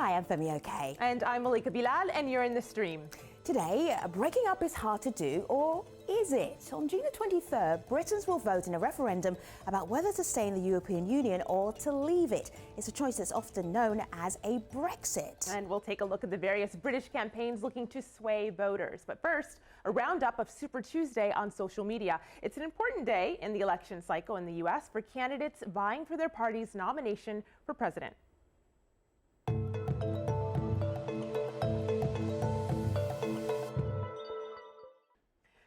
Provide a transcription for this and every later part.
Hi, I'm Femi Okay. And I'm Malika Bilal, and you're in the stream. Today, breaking up is hard to do, or is it? On June the 23rd, Britons will vote in a referendum about whether to stay in the European Union or to leave it. It's a choice that's often known as a Brexit. And we'll take a look at the various British campaigns looking to sway voters. But first, a roundup of Super Tuesday on social media. It's an important day in the election cycle in the U.S. for candidates vying for their party's nomination for president.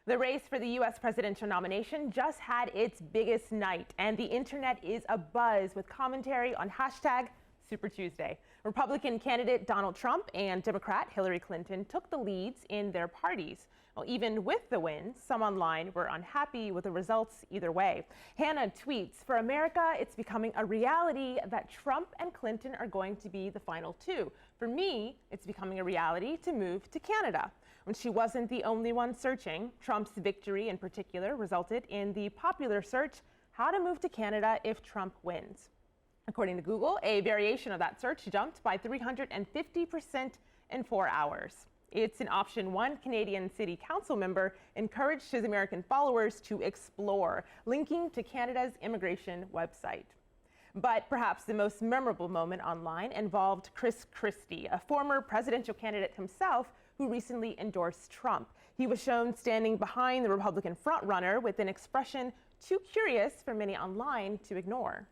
The race for the U.S. presidential nomination just had its biggest night, and the internet is abuzz with commentary on hashtag Super Tuesday. Republican candidate Donald Trump and Democrat Hillary Clinton took the leads in their parties. Well, even with the wins, some online were unhappy with the results either way. Hannah tweets, "For America, it's becoming a reality that Trump and Clinton are going to be the final two. For me, it's becoming a reality to move to Canada." When she wasn't the only one searching, Trump's victory in particular resulted in the popular search, "How to move to Canada if Trump wins." According to Google, a variation of that search jumped by 350% in 4 hours. It's an option one Canadian City Council member encouraged his American followers to explore, linking to Canada's immigration website. But perhaps the most memorable moment online involved Chris Christie, a former presidential candidate himself who recently endorsed Trump. He was shown standing behind the Republican frontrunner with an expression too curious for many online to ignore.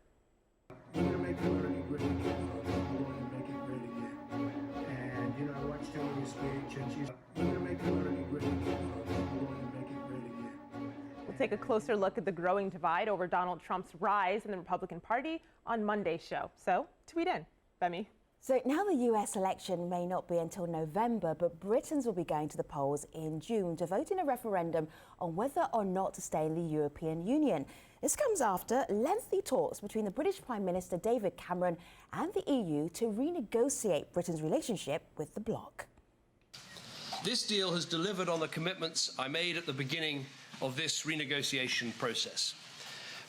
We're going to make learning great again, folks. We're going to make it great again. And, I watched Hillary's speech, and we're going to make learning great again, folks. We're going to make it great again. We'll take a closer look at the growing divide over Donald Trump's rise in the Republican Party on Monday's show. So, tweet in. Femi. So now the US election may not be until November, but Britons will be going to the polls in June to vote in a referendum on whether or not to stay in the European Union. This comes after lengthy talks between the British Prime Minister David Cameron and the EU to renegotiate Britain's relationship with the bloc. This deal has delivered on the commitments I made at the beginning of this renegotiation process.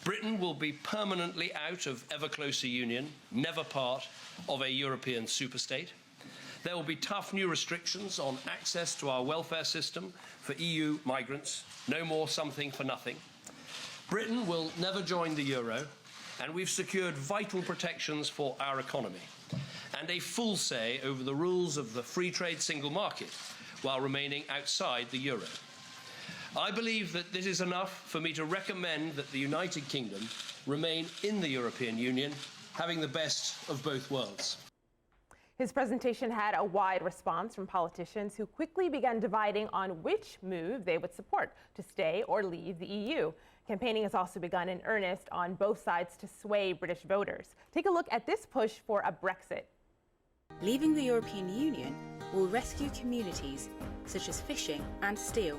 Britain will be permanently out of ever closer union, never part of a European superstate. There will be tough new restrictions on access to our welfare system for EU migrants, no more something for nothing. Britain will never join the euro, and we've secured vital protections for our economy and a full say over the rules of the free trade single market while remaining outside the euro. I believe that this is enough for me to recommend that the United Kingdom remain in the European Union, having the best of both worlds. His presentation had a wide response from politicians who quickly began dividing on which move they would support, to stay or leave the EU. Campaigning has also begun in earnest on both sides to sway British voters. Take a look at this push for a Brexit. Leaving the European Union will rescue communities such as fishing and steel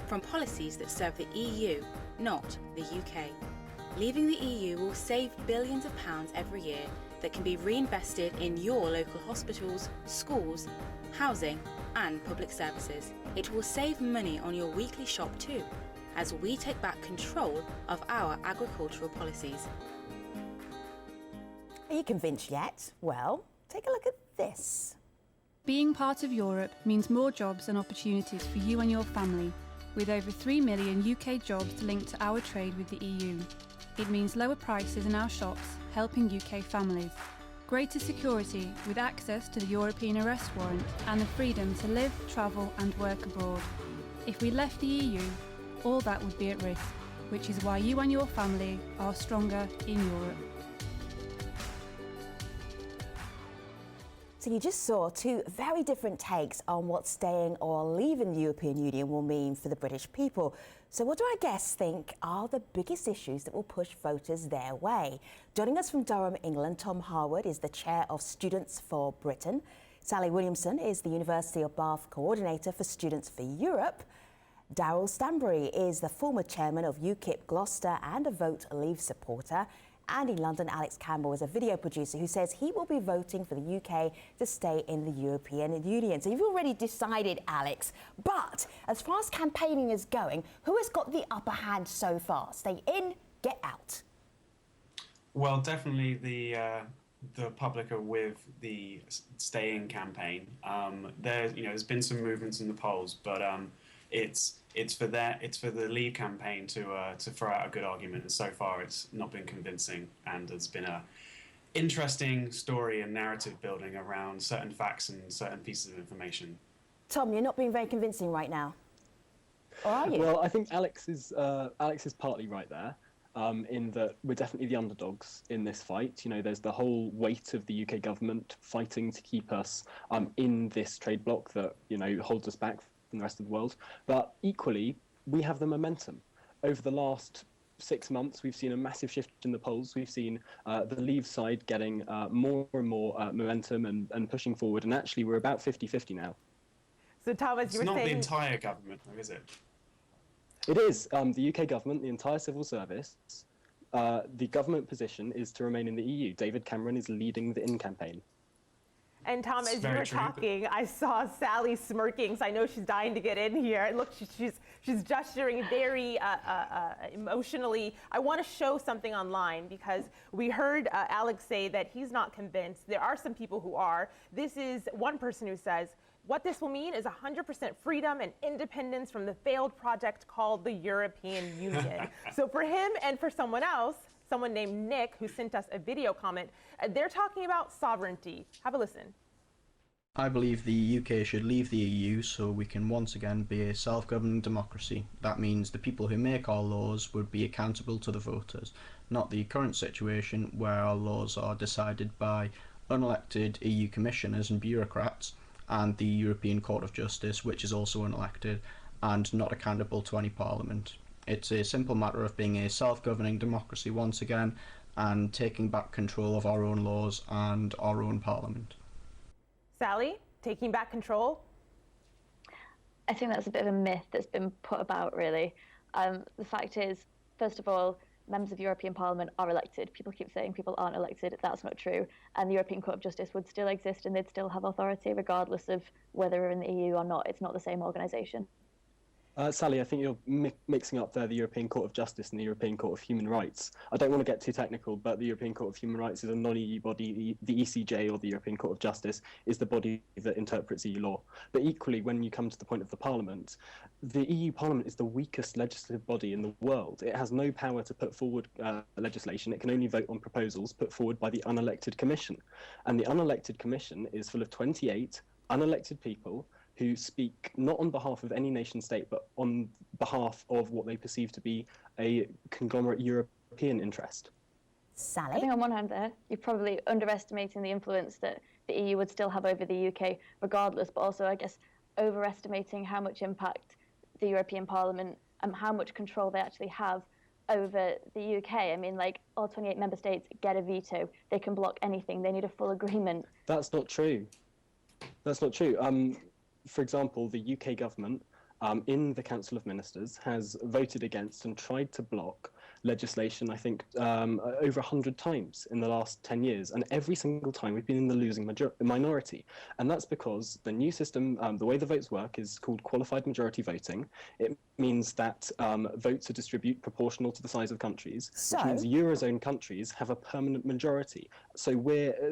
from policies that serve the EU, not the UK. Leaving the EU will save billions of pounds every year that can be reinvested in your local hospitals, schools, housing and public services. It will save money on your weekly shop too, as we take back control of our agricultural policies. Are you convinced yet? Well, take a look at this. Being part of Europe means more jobs and opportunities for you and your family, with over 3 million UK jobs linked to our trade with the EU. It means lower prices in our shops, helping UK families, greater security with access to the European arrest warrant and the freedom to live, travel and work abroad. If we left the EU, all that would be at risk, which is why you and your family are stronger in Europe. So you just saw two very different takes on what staying or leaving the European Union will mean for the British people. So what do our guests think are the biggest issues that will push voters their way? Joining us from Durham, England, Tom Harwood is the Chair of Students for Britain. Sally Williamson is the University of Bath Coordinator for Students for Europe. Daryl Stanbury is the former chairman of UKIP Gloucester and a Vote Leave supporter. And in London, Alex Campbell is a video producer who says he will be voting for the UK to stay in the European Union. So you've already decided, Alex. But as far as campaigning is going, who has got the upper hand so far? Stay in, get out. Well, definitely the the public are with the stay-in campaign. There's been some movements in the polls, but it's for the Leave campaign to throw out a good argument, and so far it's not been convincing, and there's been a interesting story and narrative building around certain facts and certain pieces of information. Tom, you're not being very convincing right now, or are you? Well, I think Alex is partly right there. In that we're definitely the underdogs in this fight. There's the whole weight of the UK government fighting to keep us in this trade bloc that, holds us back from the rest of the world. But equally, we have the momentum. Over the last 6 months, we've seen a massive shift in the polls. We've seen the Leave side getting more and more momentum and pushing forward. And actually, we're about 50-50 now. So, Thomas, you were saying... It's not the entire government, though, is it? It is. The UK government, the entire civil service, the government position is to remain in the EU. David Cameron is leading the In campaign. And Tom, It's as you very were true. talking, I saw Sally smirking, so I know she's dying to get in here. Look, she's gesturing very emotionally. I want to show something online because we heard Alex say that he's not convinced. There are some people who are. This is one person who says, what this will mean is 100% freedom and independence from the failed project called the European Union. So for him and for someone else, someone named Nick, who sent us a video comment, they're talking about sovereignty. Have a listen. I believe the UK should leave the EU so we can once again be a self-governing democracy. That means the people who make our laws would be accountable to the voters, not the current situation where our laws are decided by unelected EU commissioners and bureaucrats, and the European Court of Justice, which is also unelected and not accountable to any parliament. It's a simple matter of being a self-governing democracy once again and taking back control of our own laws and our own parliament. Sally, taking back control? I think that's a bit of a myth that's been put about, really. The fact is, first of all, members of European Parliament are elected. People keep saying people aren't elected. That's not true. And the European Court of Justice would still exist and they'd still have authority regardless of whether they're in the EU or not. It's not the same organisation. Sally, I think you're mixing up there the European Court of Justice and the European Court of Human Rights. I don't want to get too technical, but the European Court of Human Rights is a non-EU body. The ECJ, or the European Court of Justice, is the body that interprets EU law. But equally, when you come to the point of the Parliament, the EU Parliament is the weakest legislative body in the world. It has no power to put forward legislation. It can only vote on proposals put forward by the unelected Commission. And the unelected Commission is full of 28 unelected people who speak not on behalf of any nation state, but on behalf of what they perceive to be a conglomerate European interest. Sally? I think on one hand there, you're probably underestimating the influence that the EU would still have over the UK regardless, but also, I guess, overestimating how much impact the European Parliament and how much control they actually have over the UK. I mean, like, all 28 member states get a veto. They can block anything. They need a full agreement. That's not true. That's not true. For example, the UK government in the Council of Ministers has voted against and tried to block legislation, I think, over 100 times in the last 10 years. And every single time we've been in the losing minority. And that's because the new system, the way the votes work, is called qualified majority voting. It means that votes are distributed proportional to the size of countries, which means Eurozone countries have a permanent majority. So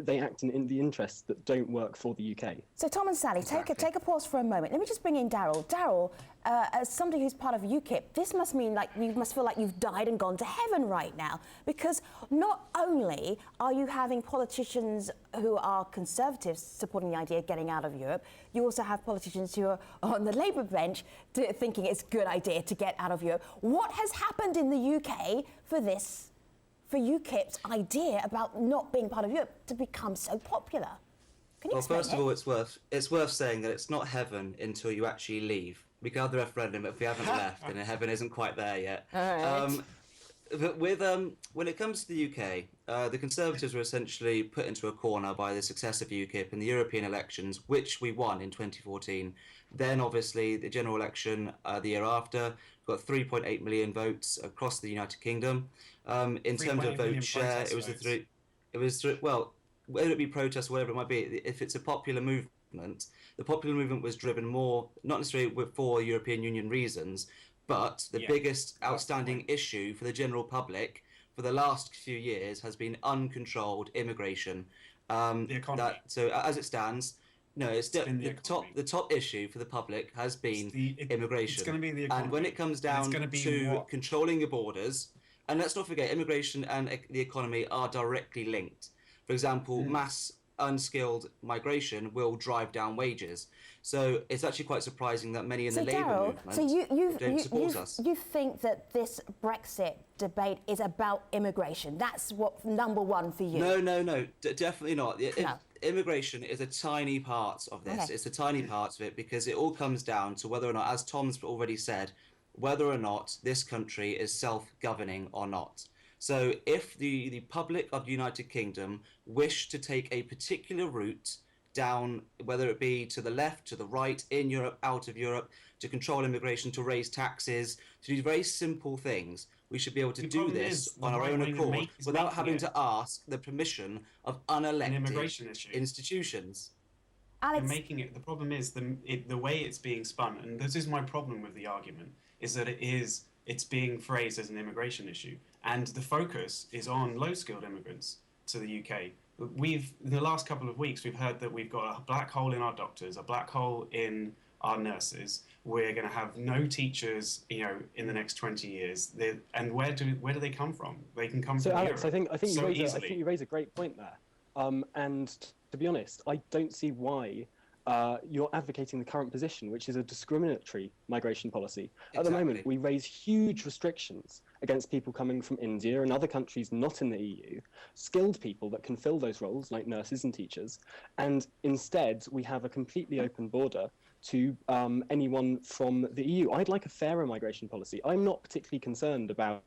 they act in the interests that don't work for the UK. So Tom and Sally, take a pause for a moment. Let me just bring in Daryl. Daryl, as somebody who's part of UKIP, this must mean like you must feel like you've died and gone to heaven right now, because not only are you having politicians who are conservatives supporting the idea of getting out of Europe, you also have politicians who are on the Labour bench thinking it's a good idea to get out of Europe. What has happened in the UK for UKIP's idea about not being part of Europe to become so popular? Can you explain first of all, it's worth saying that it's not heaven until you actually leave. We can have the referendum, but if we haven't left, then heaven isn't quite there yet. All right. But when it comes to the UK, the Conservatives were essentially put into a corner by the success of UKIP in the European elections, which we won in 2014. Then, obviously, the general election the year after got 3.8 million votes across the United Kingdom. In terms of vote share, it was well, whether it be protests or whatever it might be, if it's a popular movement, the popular movement was driven more, not necessarily for European Union reasons, but the biggest outstanding issue for the general public for the last few years has been uncontrolled immigration. The economy. So as it stands, no, it's the top issue for the public has been immigration. It's going to be the economy. And when it comes down to controlling your borders, and let's not forget, immigration and the economy are directly linked. For example, mass unskilled migration will drive down wages. So it's actually quite surprising that many in the Labour movement don't support us. You think that this Brexit debate is about immigration? That's what number one for you? No, definitely not. Immigration is a tiny part of this. Okay. It's a tiny part of it because it all comes down to whether or not, as Tom's already said, whether or not this country is self-governing or not. So if the public of the United Kingdom wish to take a particular route down, whether it be to the left, to the right, in Europe, out of Europe, to control immigration, to raise taxes, to do very simple things, we should be able to do this on our own accord without having to ask the permission of unelected institutions. Alex, They're making it. The problem is the way it's being spun, and this is my problem with the argument, is that it's being phrased as an immigration issue, and the focus is on low-skilled immigrants to the UK. In the last couple of weeks, we've heard that we've got a black hole in our doctors, a black hole in our nurses. We're going to have no teachers, in the next 20 years. And where do they come from? They can come from Alex, Europe. I think you raise a great point there. And to be honest, I don't see why you're advocating the current position, which is a discriminatory migration policy. At the moment, we raise huge restrictions against people coming from India and other countries not in the EU, skilled people that can fill those roles, like nurses and teachers, and instead we have a completely open border to anyone from the EU. I'd like a fairer migration policy. I'm not particularly concerned about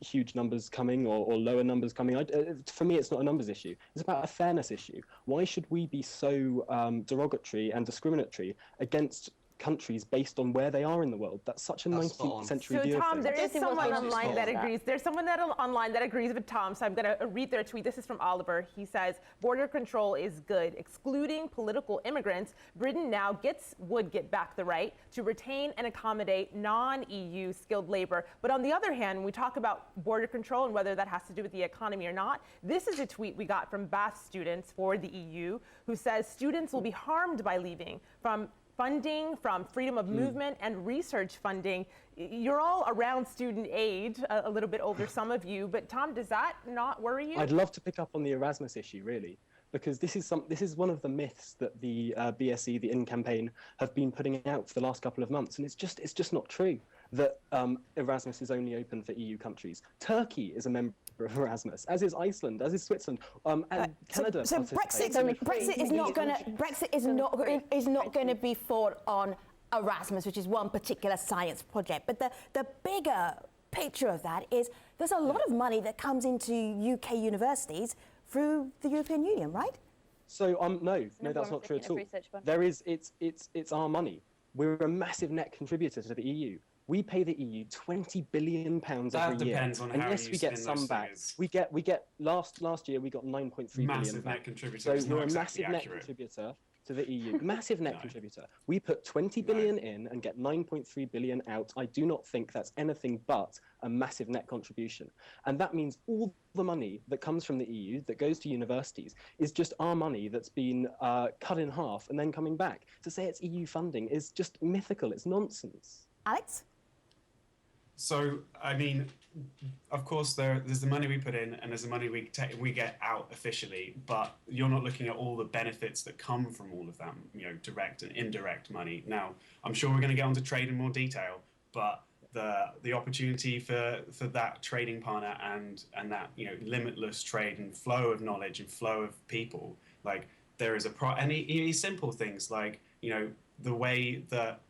huge numbers coming or lower numbers coming. For me, it's not a numbers issue. It's about a fairness issue. Why should we be so derogatory and discriminatory against countries based on where they are in the world? That's such a 19th century view. So Tom, there is someone online that agrees. There's someone online that agrees with Tom. So I'm going to read their tweet. This is from Oliver. He says, border control is good. Excluding political immigrants, Britain now would get back the right to retain and accommodate non-EU skilled labor. But on the other hand, when we talk about border control and whether that has to do with the economy or not, this is a tweet we got from Bath students for the EU who says students will be harmed by leaving from funding, from freedom of movement and research funding. You're all around student aid, a little bit older, some of you, but Tom, does that not worry you? I'd love to pick up on the Erasmus issue, really, because this is one of the myths that the BSE, the In campaign, have been putting out for the last couple of months, and it's just not true that Erasmus is only open for EU countries. Turkey is a member of Erasmus, as is Iceland, as is Switzerland, and Canada. So Brexit is not going to be fought on Erasmus, which is one particular science project. But the bigger picture of that is there's a lot of money that comes into UK universities through the European Union, right? So no, that's not true at all. There is, it's our money. We're a massive net contributor to the EU. We pay the EU £20 billion every year. That depends on how you we get some back. We get last year we got 9.3 billion back. Massive net contributor. So we're a massive net contributor to the EU. Massive net contributor. We put 20 billion in and get 9.3 billion out. I do not think that's anything but a massive net contribution. And that means all the money that comes from the EU that goes to universities is just our money that's been cut in half and then coming back. To say it's EU funding is just mythical. It's nonsense. Alex? So, I mean, of course, there's the money we put in and there's the money we get out officially, but you're not looking at all the benefits that come from all of that, direct and indirect money. Now, I'm sure we're going to get onto trade in more detail, but the opportunity for that trading partner and that limitless trade and flow of knowledge and flow of people, like there is any simple things like the way that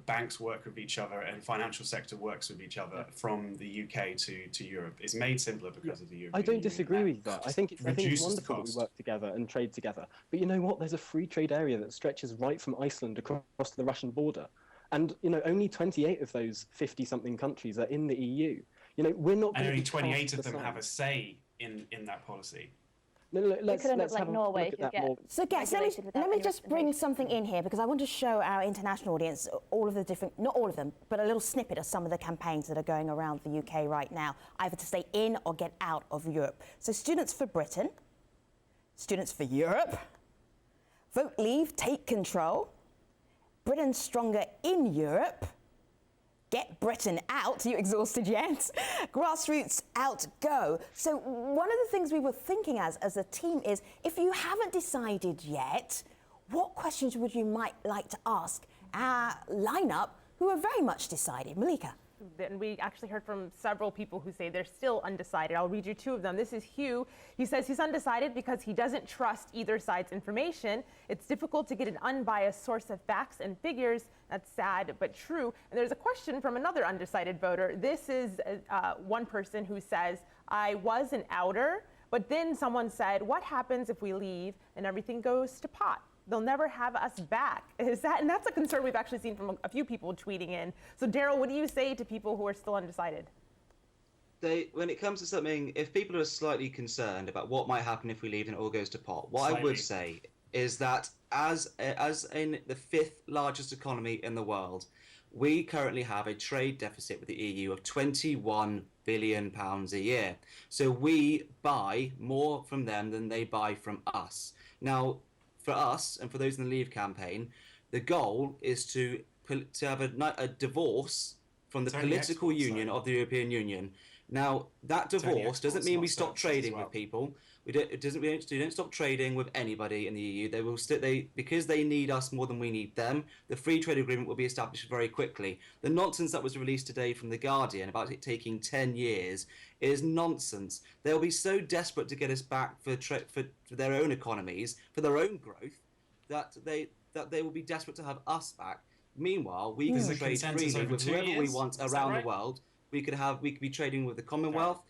banks work with each other and financial sector works with each other from the UK to Europe is made simpler because of the European I don't Union. disagree with that. I think it's wonderful that we work together and trade together. But you know what? There's a free trade area that stretches right from Iceland across to the Russian border. And only 28 of those 50-something countries are in the EU. We're not. And only 28 of them have a say in that policy. Let's could end up have like a Norway, look at who that get more. So, guys, regulated without let me any just bring representation. something in here because I want to show our international audience all of the different, not all of them, but a little snippet of some of the campaigns that are going around the UK right now, either to stay in or get out of Europe. So, Students for Britain, Students for Europe, Vote Leave, Take Control, Britain Stronger in Europe, Get Britain Out, you exhausted yet? Grassroots Out, Go. So one of the things we were thinking as a team is, if you haven't decided yet, what questions would you might like to ask our lineup who are very much decided? Malika. And we actually heard from several people who say they're still undecided. I'll read you two of them. This is Hugh. He says he's undecided because he doesn't trust either side's information. It's difficult to get an unbiased source of facts and figures. That's sad, but true. And there's a question from another undecided voter. This is one person who says, I was an outer, but then someone said, what happens if we leave and everything goes to pot? They'll never have us back. And that's a concern we've actually seen from a few people tweeting in. So Daryl, what do you say to people who are still undecided? When it comes to something, if people are slightly concerned about what might happen if we leave and it all goes to pot, what I would say is that as in the 5th largest economy in the world, we currently have a trade deficit with the EU of £21 billion a year. So we buy more from them than they buy from us. Now, for us and for those in the Leave campaign, the goal is to have a divorce from the political union of the European Union. Now, that divorce doesn't mean we stop trading with people. We don't stop trading with anybody in the EU. They will because they need us more than we need them. The free trade agreement will be established very quickly. The nonsense that was released today from The Guardian about it taking 10 years is nonsense. They'll be so desperate to get us back for their own economies, for their own growth, that they will be desperate to have us back. Meanwhile, we can trade freely with whoever we want around the world. We could be trading with the Commonwealth,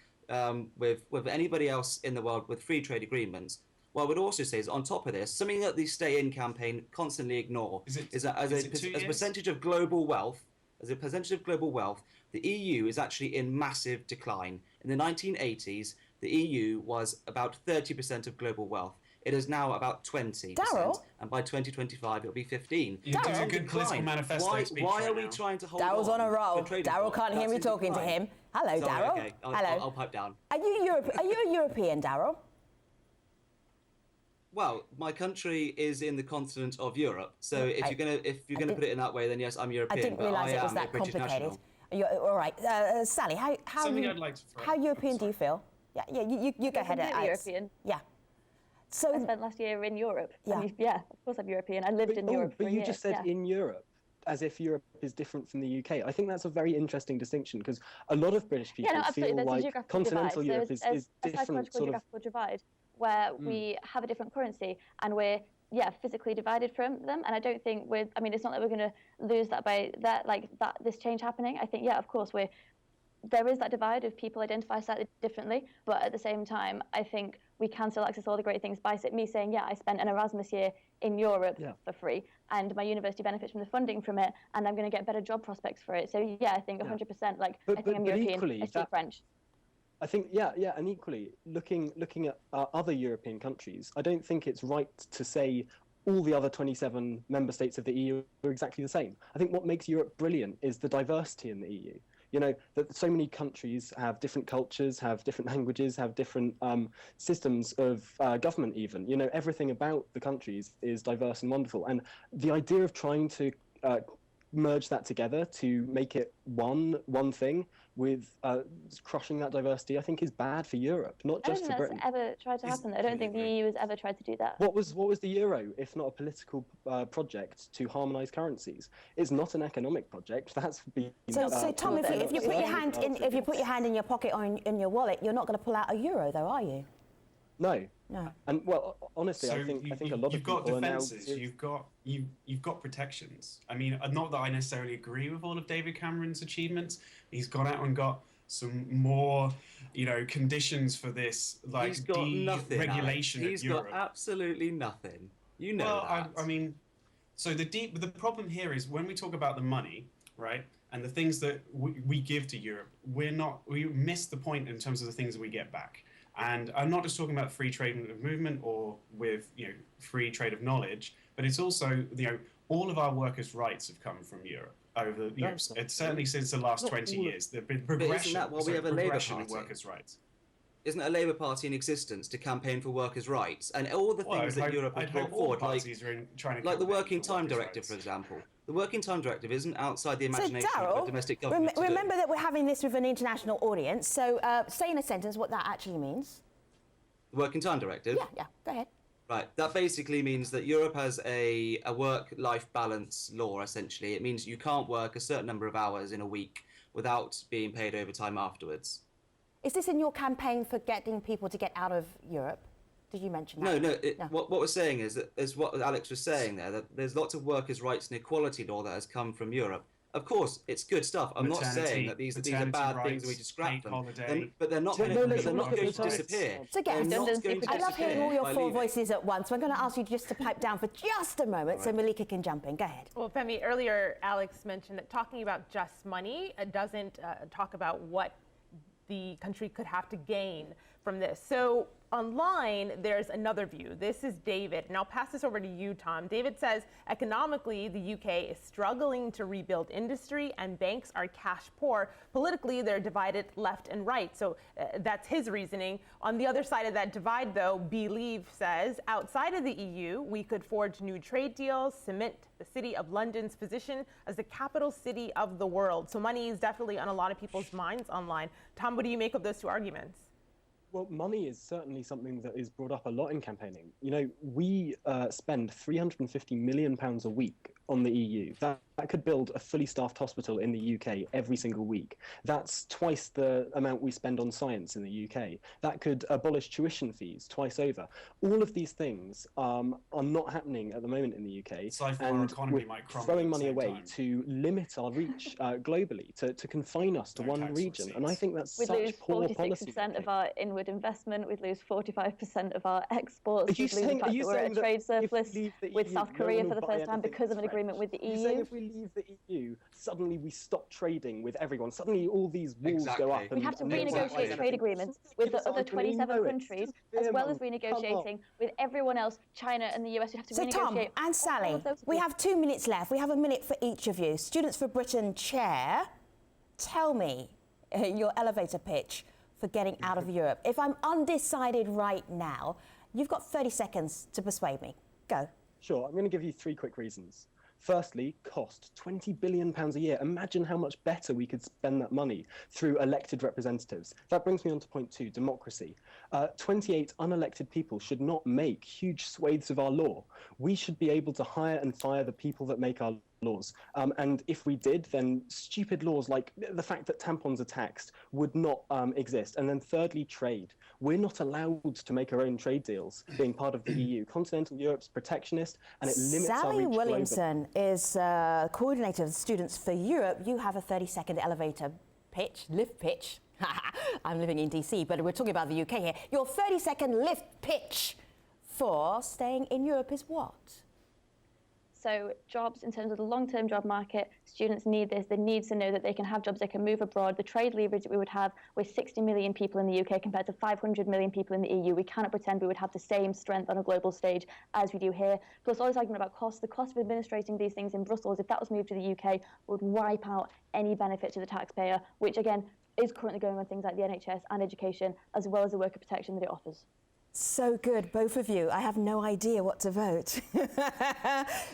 with anybody else in the world with free trade agreements. What I would also say is, on top of this, something that the Stay In campaign constantly ignore is that as a percentage of global wealth, the EU is actually in massive decline. In the 1980s, the EU was about 30% of global wealth. It is now about 20%, and by 2025 it'll be 15%. You're doing a good political manifesto speech. Why are we trying to hold Daryl's on a roll. Daryl can't hear me talking to him. Hello, Daryl. Okay. Hello. I'll pipe down. Are you a European, Daryl? Well, my country is in the continent of Europe, so if you're gonna put it in that way, then yes, I'm European. I didn't realise it was that complicated. All right, Sally, how European do you feel? Yeah, you go ahead. European. Yeah. So I spent last year in Europe. Yeah. Of course I'm European. I lived in Europe for a year. But you just said in Europe, as if Europe is different from the UK. I think that's a very interesting distinction, because a lot of British people feel like continental Europe is different. There's a psychological geographical divide where we have a different currency and we're physically divided from them. And I don't think it's not that we're going to lose that by this change happening. I think of course there is that divide of people identify slightly differently, but at the same time, I think we can still access all the great things by me saying, I spent an Erasmus year in Europe for free, and my university benefits from the funding from it, and I'm going to get better job prospects for it. So I think 100%. I think I'm European. Equally, I speak French. I think and equally, looking at other European countries, I don't think it's right to say all the other 27 member states of the EU are exactly the same. I think what makes Europe brilliant is the diversity in the EU. You know, that so many countries have different cultures, have different languages, have different systems of government even. You know, everything about the countries is diverse and wonderful. And the idea of trying to merge that together to make it one thing with crushing that diversity, I think is bad for Europe, not just for Britain. I don't think that's ever tried to happen. I don't think the EU has ever tried to do that. What was the euro if not a political project to harmonise currencies? It's not an economic project. That's been so Tom, if you put your hand in your pocket or in your wallet, you're not going to pull out a euro, though, are you? No. And well, honestly, I think a lot of people are now. You've got protections. I mean, not that I necessarily agree with all of David Cameron's achievements. He's gone out and got some more, conditions for this, like deregulation of Europe. He's got absolutely nothing. You know that. I mean, so the problem here is when we talk about the money, right, and the things that we give to Europe, we miss the point in terms of the things that we get back. And I'm not just talking about free trade of movement or with free trade of knowledge, but it's also all of our workers' rights have come from Europe over it's certainly since the last 20 years. There've been progression. Isn't that why we have a Labour progression in Party? workers' rights. Isn't a Labour Party in existence to campaign for workers' rights and all the things that Europe has brought forward, like the Working Time Directive, for example? The Working Time Directive isn't outside the imagination of domestic government. Remember that we're having this with an international audience, so say in a sentence what that actually means. The Working Time Directive? Yeah, go ahead. Right, that basically means that Europe has a work-life balance law, essentially. It means you can't work a certain number of hours in a week without being paid overtime afterwards. Is this in your campaign for getting people to get out of Europe? Did you mention that? No. What we're saying is what Alex was saying there, that there's lots of workers' rights and equality law that has come from Europe. Of course, it's good stuff. I'm not saying that these are bad things and we just scrap them. But they're not going to disappear. So I love hearing all your four voices at once. So I'm going to ask you just to pipe down for just a moment so Malika can jump in. Go ahead. Well, Femi, earlier Alex mentioned that talking about just money doesn't talk about what the country could have to gain from this. So online, there's another view. This is David, and I'll pass this over to you, Tom. David says, economically, the UK is struggling to rebuild industry and banks are cash poor. Politically, they're divided left and right. So that's his reasoning. On the other side of that divide, though, Believe says, outside of the EU, we could forge new trade deals, cement the city of London's position as the capital city of the world. So money is definitely on a lot of people's minds online. Tom, what do you make of those two arguments? Well, money is certainly something that is brought up a lot in campaigning. We spend £350 million a week on the EU. That could build a fully staffed hospital in the UK every single week. That's twice the amount we spend on science in the UK. That could abolish tuition fees twice over. All of these things are not happening at the moment in the UK. And we're throwing money away to limit our reach globally, to confine us to one region. And I think that's such poor policy. We'd lose 46% of our inward investment. We'd lose 45% of our exports. We'd lose the fact that we're at a trade surplus with South Korea for the first time because of an agreement with the EU. You're saying if we leave the EU, suddenly we stop trading with everyone. Suddenly all these walls go up. We have to renegotiate trade agreements with the other 27 countries, as well as renegotiating with everyone else, China and the US. We have to renegotiate. So Tom and Sally, we have 2 minutes left. We have a minute for each of you. Students for Britain chair, tell me your elevator pitch for getting out of Europe. If I'm undecided right now, you've got 30 seconds to persuade me. Go. Sure, I'm going to give you 3 quick reasons. Firstly, cost, £20 billion a year. Imagine how much better we could spend that money through elected representatives. That brings me on to point 2, democracy. 28 unelected people should not make huge swathes of our law. We should be able to hire and fire the people that make our laws. And if we did, then stupid laws like the fact that tampons are taxed would not exist. And then thirdly, trade. We're not allowed to make our own trade deals being part of the EU. Continental Europe's protectionist and it limits our reach globally. Sally Williamson is coordinator of Students for Europe. You have a 30-second elevator pitch, lift pitch. I'm living in DC, but we're talking about the UK here. Your 30-second lift pitch for staying in Europe is what? So jobs, in terms of the long-term job market, students need this. They need to know that they can have jobs, they can move abroad. The trade leverage that we would have with 60 million people in the UK compared to 500 million people in the EU. We cannot pretend we would have the same strength on a global stage as we do here. Plus all this argument about cost, the cost of administrating these things in Brussels, if that was moved to the UK, would wipe out any benefit to the taxpayer, which again is currently going on things like the NHS and education, as well as the worker protection that it offers. So good, both of you. I have no idea what to vote.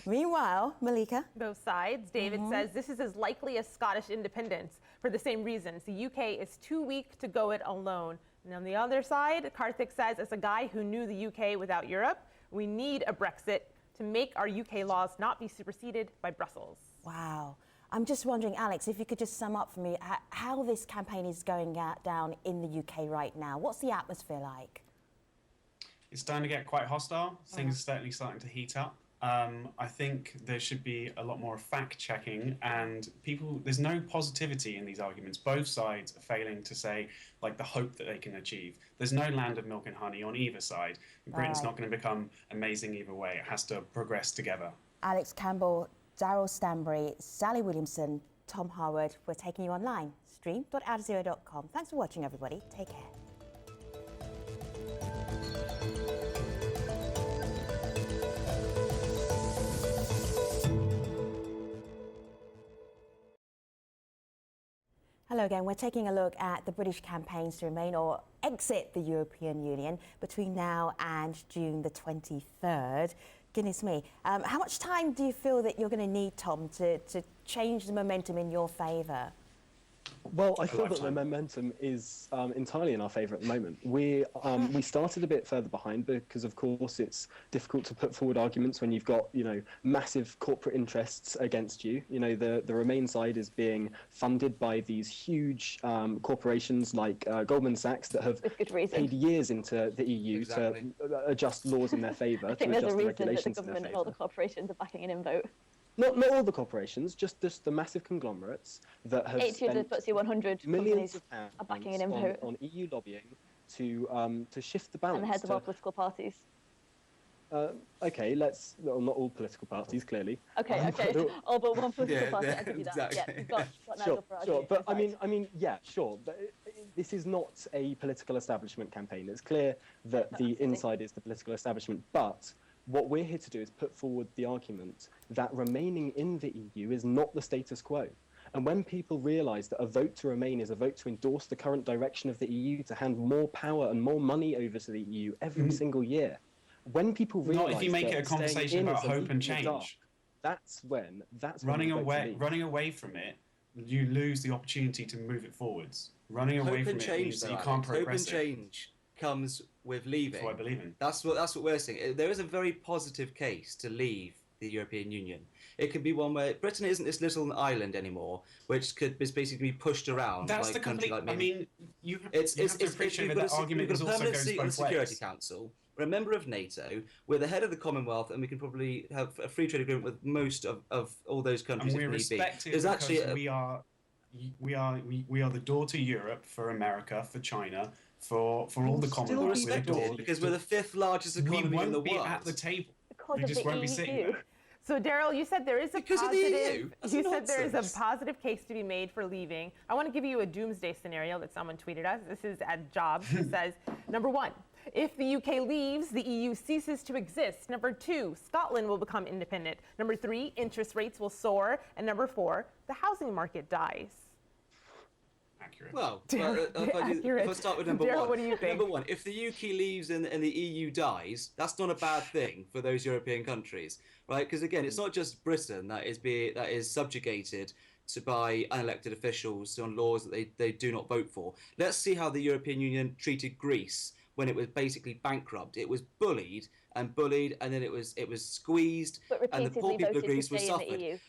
Meanwhile, Malika? Both sides. David says this is as likely as Scottish independence for the same reasons. The UK is too weak to go it alone. And on the other side, Karthik says, as a guy who knew the UK without Europe, we need a Brexit to make our UK laws not be superseded by Brussels. Wow. I'm just wondering, Alex, if you could just sum up for me how this campaign is going down in the UK right now. What's the atmosphere like? It's starting to get quite hostile. Things are certainly starting to heat up. I think there should be a lot more fact-checking, and there's no positivity in these arguments. Both sides are failing to say, like, the hope that they can achieve. There's no land of milk and honey on either side. Britain's not going to become amazing either way. It has to progress together. Alex Campbell, Daryl Stanbury, Sally Williamson, Tom Harwood, we're taking you online. Stream.aljazeera.com. Thanks for watching, everybody. Take care. So again, we're taking a look at the British campaigns to remain or exit the European Union between now and June the 23rd. Goodness me. How much time do you feel that you're going to need, Tom, to change the momentum in your favour? Well, I feel that the momentum is entirely in our favour at the moment. We started a bit further behind because, of course, it's difficult to put forward arguments when you've got, massive corporate interests against you. The Remain side is being funded by these huge corporations like Goldman Sachs that have paid years into the EU to adjust laws in their favour, to adjust the regulations in their favour. I think there's a reason that the government and all the corporations are backing an in vote. Not all the corporations, just the massive conglomerates that have spent the FTSE 100 millions of pounds are backing an in vote on EU lobbying to shift the balance. And the heads of our political parties. Okay, well, not all political parties, clearly. Okay. All but one political party. I'll give you that. Exactly. Yeah, you've got Nigel Farage. Sure. But I mean, yeah, sure. But this is not a political establishment campaign. It's clear that the inside is the political establishment, but what we're here to do is put forward the argument that remaining in the EU is not the status quo. And when people realise that a vote to remain is a vote to endorse the current direction of the EU, to hand more power and more money over to the EU every single year, when people realise not if you make it a conversation about hope and change. That's running away from it, you lose the opportunity to move it forwards. Running away from it means that you can't progress. Hope and change comes with leaving. That's what I believe in. That's what we're saying. There is a very positive case to leave the European Union. It could be one where Britain isn't this little island anymore, which is basically pushed around. That's by a country like I mean, you have to appreciate that argument also goes both ways. On the Security Council. We're a member of NATO. We're the head of the Commonwealth, and we can probably have a free trade agreement with most of all those countries. And we're respected because we are the door to Europe for America, for China, for all the Commonwealth. Because we're the 5th largest economy in the world. We won't be at the table. Because we just won't be sitting there. So, Daryl, you said there is a positive case to be made for leaving. I want to give you a doomsday scenario that someone tweeted us. This is at Jobs. It says, number 1, if the UK leaves, the EU ceases to exist. Number 2, Scotland will become independent. Number 3, interest rates will soar. And number 4, the housing market dies. Accurate. Well, if I start with number one. What do you think? Number 1, if the UK leaves and the EU dies, that's not a bad thing for those European countries, right? Because again, it's not just Britain that is subjugated by unelected officials on laws that they do not vote for. Let's see how the European Union treated Greece when it was basically bankrupt. It was bullied, and then it was squeezed, and the poor people of Greece were suffered.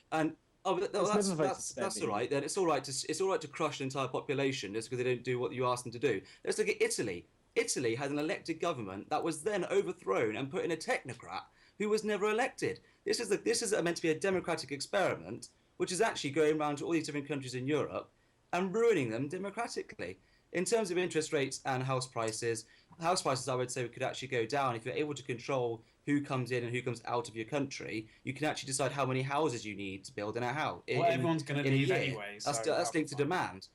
That's all right. Then it's all right to crush an entire population just because they don't do what you ask them to do. Let's look at Italy. Italy had an elected government that was then overthrown and put in a technocrat who was never elected. This is meant to be a democratic experiment, which is actually going around to all these different countries in Europe and ruining them democratically. In terms of interest rates and house prices, I would say could actually go down if you're able to control who comes in and who comes out of your country. You can actually decide how many houses you need to build in a house. Well, everyone's going to leave anyway. That's linked to demand.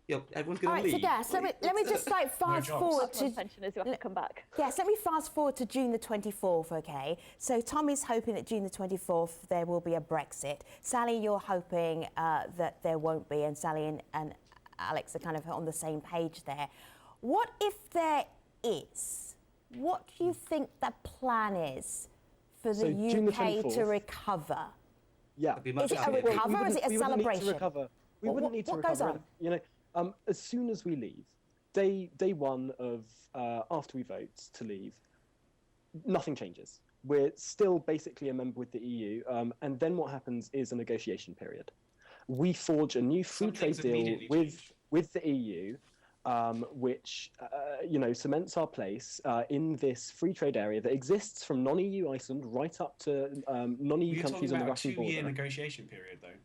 Yeah, everyone's going to leave. All right, so let me just fast forward to. Come back. Yes, let me fast forward to June the 24th. Okay, so Tom is hoping that June the 24th there will be a Brexit. Sally, you're hoping that there won't be, and Sally and Alex are kind of on the same page there. What if there is? What do you think the plan is for the UK to recover? Yeah. Is it a recover or is it a celebration? We wouldn't need to recover. What goes on? As soon as we leave, day one of after we vote to leave, nothing changes. We're still basically a member with the EU, and then what happens is a negotiation period. We forge a new free trade deal with the EU, which cements our place in this free trade area that exists from non-EU Iceland right up to non-EU countries on the Russian border. You're talking about a 2-year negotiation period, though.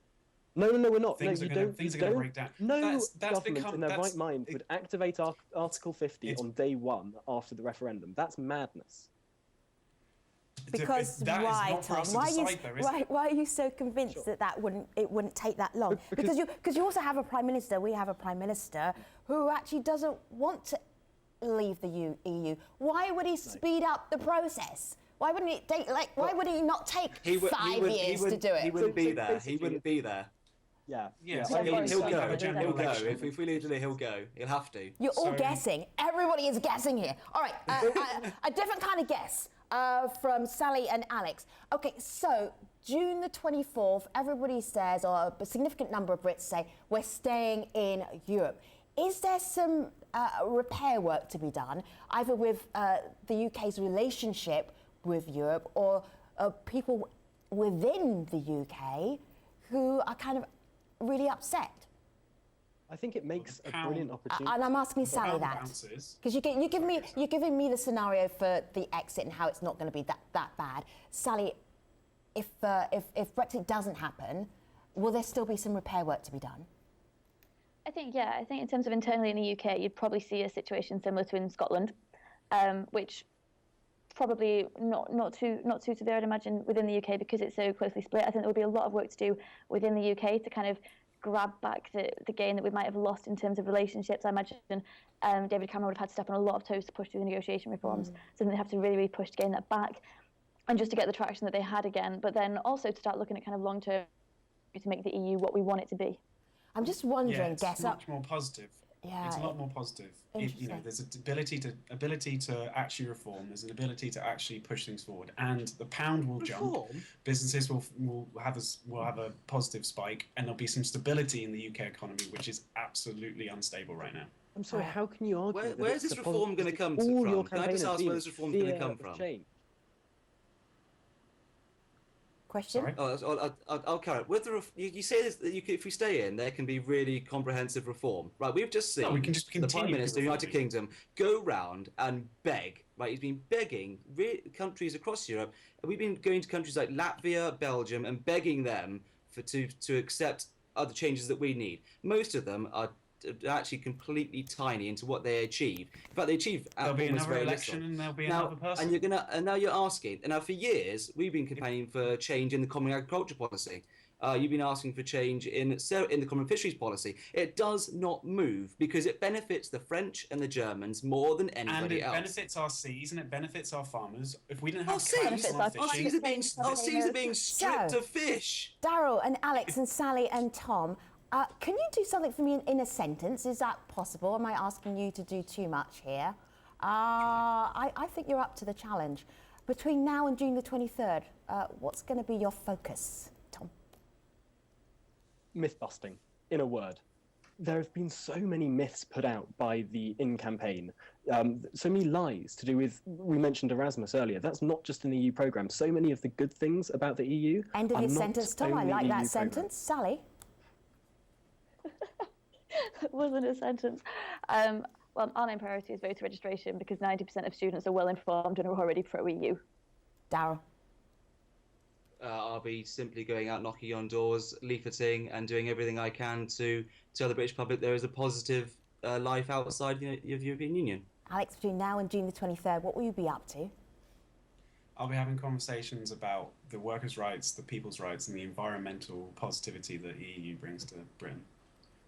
No, we're not. Things are going to break down. No government in their right mind would activate Article 50 on day 1 after the referendum. That's madness. Because why, Tom? Why are you so convinced that it wouldn't take that long? Because you also have a prime minister. We have a prime minister who actually doesn't want to leave the EU. Why would he speed up the process? Why wouldn't it take? Why would he not take 5 years to do it? He wouldn't be there. He wouldn't be there. Yeah. Yeah, I he'll agree. go. He'll go. If we leave today, he'll go. He'll have to. You're all guessing. Everybody is guessing here. All right, a different kind of guess from Sally and Alex. Okay, so June the 24th, everybody says, or a significant number of Brits say, we're staying in Europe. Is there some repair work to be done, either with the UK's relationship with Europe or people within the UK who are kind of really upset? I think it makes a brilliant opportunity. And I'm asking Sally that because you're giving me the scenario for the exit and how it's not going to be that bad. Sally, if Brexit doesn't happen, will there still be some repair work to be done? I think in terms of internally in the UK, you'd probably see a situation similar to in Scotland, which probably not too severe, I'd imagine, within the UK because it's so closely split. I think there will be a lot of work to do within the UK to kind of grab back the gain that we might have lost in terms of relationships. I imagine David Cameron would have had to step on a lot of toes to push through the negotiation reforms, so they have to really push to gain that back, and just to get the traction that they had again, but then also to start looking at kind of long-term to make the EU what we want it to be. I'm just wondering, it's much more positive. Yeah, it's a lot more positive. There's an ability to actually reform. There's an ability to actually push things forward, and the pound will jump. Businesses will have a positive spike, and there'll be some stability in the UK economy, which is absolutely unstable right now. I'm sorry, how can you argue? Where's this reform going to come from? Can I just ask where this reform is going to come from? Question? I'll carry it. With you say this, that if we stay in, there can be really comprehensive reform. Right, we've just seen the Prime Minister of the United Kingdom go round and beg. Right, he's been begging countries across Europe. And we've been going to countries like Latvia, Belgium, and begging them to accept other changes that we need. Most of them are actually completely tiny into what they achieve. In fact, they achieve there'll be almost another very election little. and there'll be another person. And now you're asking. And now for years we've been campaigning for change in the common agriculture policy. You've been asking for change in the common fisheries policy. It does not move because it benefits the French and the Germans more than anybody else. And it benefits our seas and it benefits our farmers. If we didn't have our seas are being stripped of fish. Daryl and Alex and Sally and Tom, can you do something for me in a sentence? Is that possible? Am I asking you to do too much here? I think you're up to the challenge. Between now and June the 23rd, what's going to be your focus, Tom? Myth-busting, in a word. There have been so many myths put out by the In campaign, so many lies to do with, we mentioned Erasmus earlier, that's not just an EU programme. So many of the good things about the EU End of your sentence, Tom. I like that sentence. Sally? That wasn't a sentence. Well, our main priority is voter registration because 90% of students are well informed and are already pro-EU. Daryl? I'll be simply going out knocking on doors, leafleting, and doing everything I can to tell the British public there is a positive life outside the European Union. Alex, between now and June the 23rd, what will you be up to? I'll be having conversations about the workers' rights, the people's rights, and the environmental positivity that the EU brings to Britain.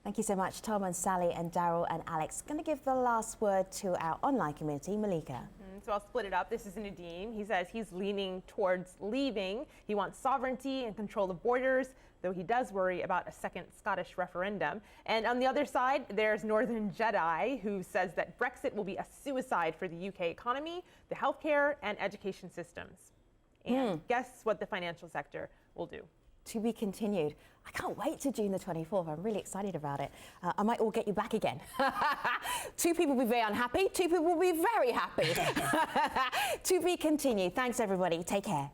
Thank you so much, Tom and Sally and Daryl and Alex. Going to give the last word to our online community, Malika. So I'll split it up. This is Nadeem. He says he's leaning towards leaving. He wants sovereignty and control of borders, though he does worry about a second Scottish referendum. And on the other side, there's Northern Jedi, who says that Brexit will be a suicide for the UK economy, the healthcare and education systems. And guess what the financial sector will do? To be continued. I can't wait to June the 24th. I'm really excited about it. I might all get you back again. 2 people will be very unhappy. 2 people will be very happy. To be continued. Thanks, everybody. Take care.